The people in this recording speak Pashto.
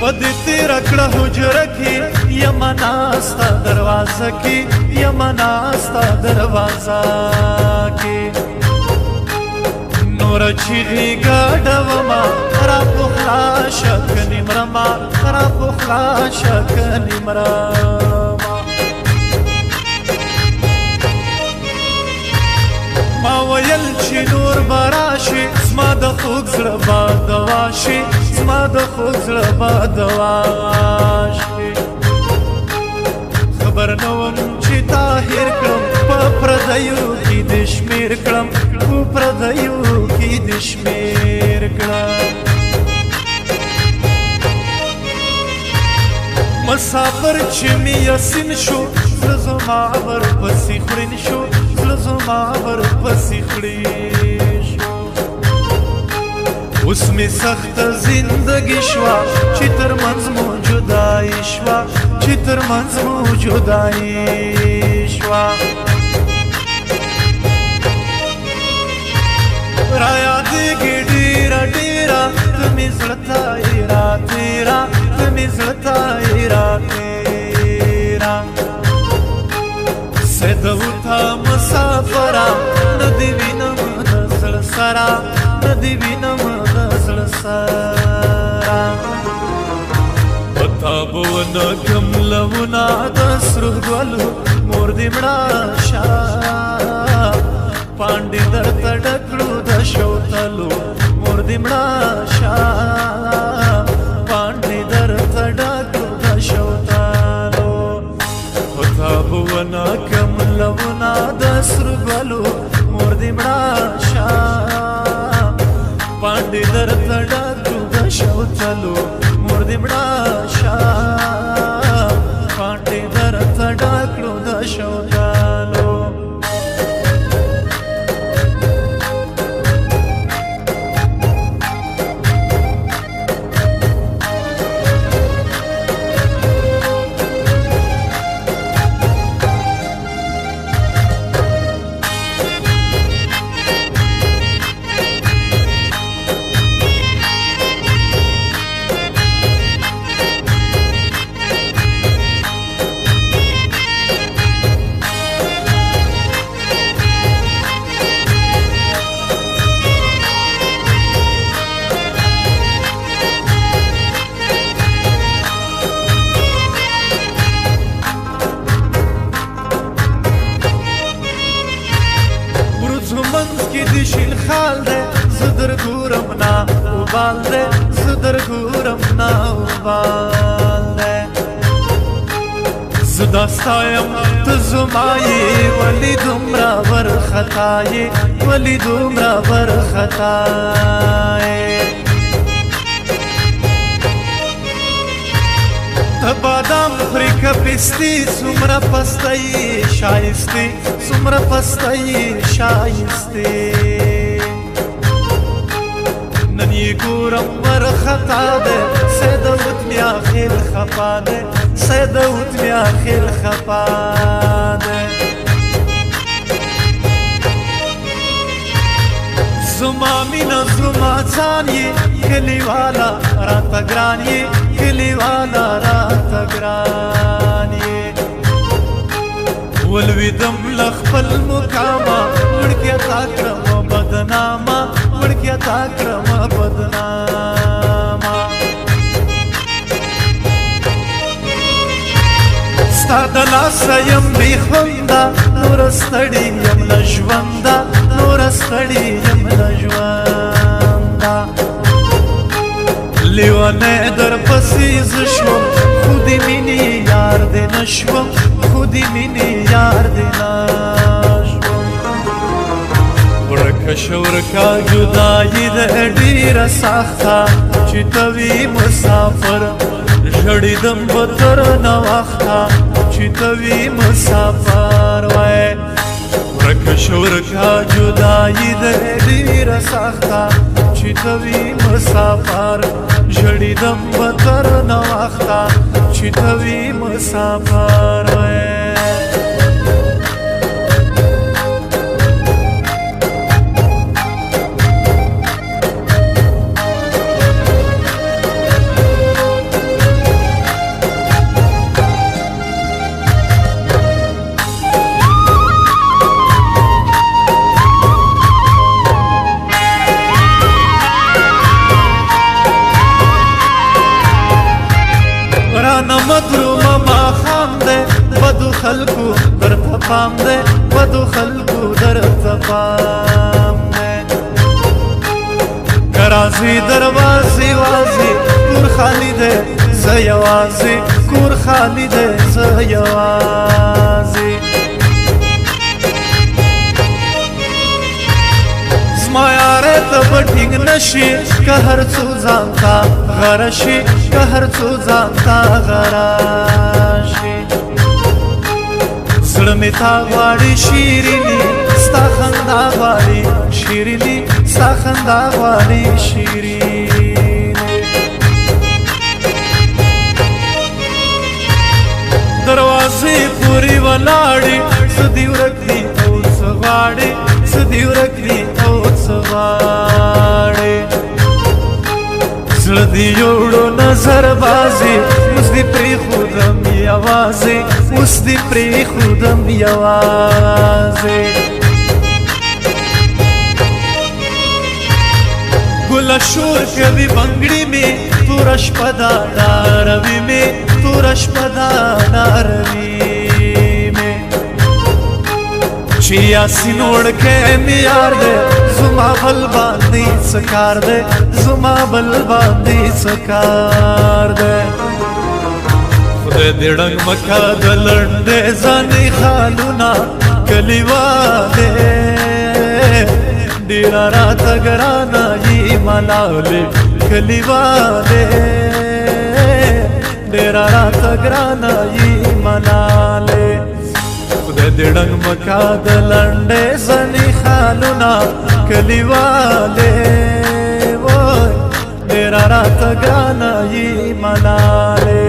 ودی تیرا کړه حجره کې یما ناستا دروازه کې یما ناستا دروازه کې نور چیغې ګډوما را پخلا شک نیمرما را پخلا شک نیمرما ما ویل چې نور براشي زما د خوږ زړه به دوا شي زما د خوږ زړه به دوا شي خبر نه وم چې تا هېر کړم په پردیو کې دې شمېر کړم په پردیو کې دې شمېر کړم مسافر چې مې یاسین شو زړه زما ورپسې خړین شو زړه زما ورپسې خړین شو اوس مې سخته زندګي شوه چې تر منځ مو جدایي شوه چې تر منځ مو جدایي شوه رايادېږي ډېره ډېره ته مې زړه ته یې راتېره ته مې زړه ته یې راتېره سیده وته مسافره نه دې وینم د زړه سره نه دې وینم د زړه سره په تا به ونه کړم لوونه د سرو ګلو مور دې مړه شه پانډې درته ډک کړو د شوتلو مور دې مړه شه پانډې درته ډک کړو د شوتلو په تا به ونه کړم لوونه د سرو ګلو مور دې مړه شه پانډې درته ډک کړو د شوتلو مور دې مړه شه پانډې درته ډک کړو د شوتلو شیل خال دے زدر گورم نا اوبال دے زدر گورم نا اوبال دے زداستایم تزمائی ولی دمرا ور خطائی ولی دمرا ور خطائی بادام خوري کپستی سمره پستای شایستی سمره پستای شایستی نن یې ګورم ورخطا ده سیده وت مې آخر خفا ده سیده وت مې آخر خفا ده زما مینا زما ځان یې کلیوالا راته ګران یې کلیوالا راته ګران یې ولویدم له خپل مقامه وړکیه تا کړمه بدنامه وړکیه تا کړمه بدنامه ستا د لاسه یم بې خونده نوره ستړې یم له ژونده نوره ستړې یم له ژونده لیونی در پسې زه شوم خو د مینې یار دې نه شوم خو د مینې یار دې نه شور کا جدائی دے ډیره سخته چې ته وي مسافر ژړې دم به تر ناوخته چې ته وي مسافر وای ورکه شور کا جدائی دے ډیره سخته چې ته وي مسافر ژړې دم به تر ناوخته چې ته وي مسافر وای مدروم ما خام دے بدو خلقو در تپام دے بدو خلقو در تپام دے کرازی دروازی وازی کور خالی دے زیوازی کور خالی دے زیوازی زما یاره ته به ټینګ نشي که هر څو ځان ته غره شي که هر څو ځان ته غره شي زړه مې تا غواړي شیریني ستا خندا غواړي شیریني ستا خندا غواړي شیریني دروازې پورې ولاړې څه دې ورک دي او څه غواړې څه دې ورک دي او څه غواړې زړه دې یوړو نظر بازي اوس دې پرېښودم یوازې اوس دې پرېښودم یوازې ګله شور کوي بنګړي مې توره شپه ده ډاروي مې توره شپه ده ډاروي مې چې یاسین وړکی مې یار دی زما بل باندې څه کار دی زما بل باندې څه کار دی خدای دې ړنګ مکه د لنډې ځانې خالونه کلیوالې ډېره راته ګرانه یې ملالې کلیوالې ډېره راته ګرانه یې ملالې خدای دې ړنګ مکه د لنډې ځانې خالونه کلیوالې وای ډېره راته ګرانه یې ملالې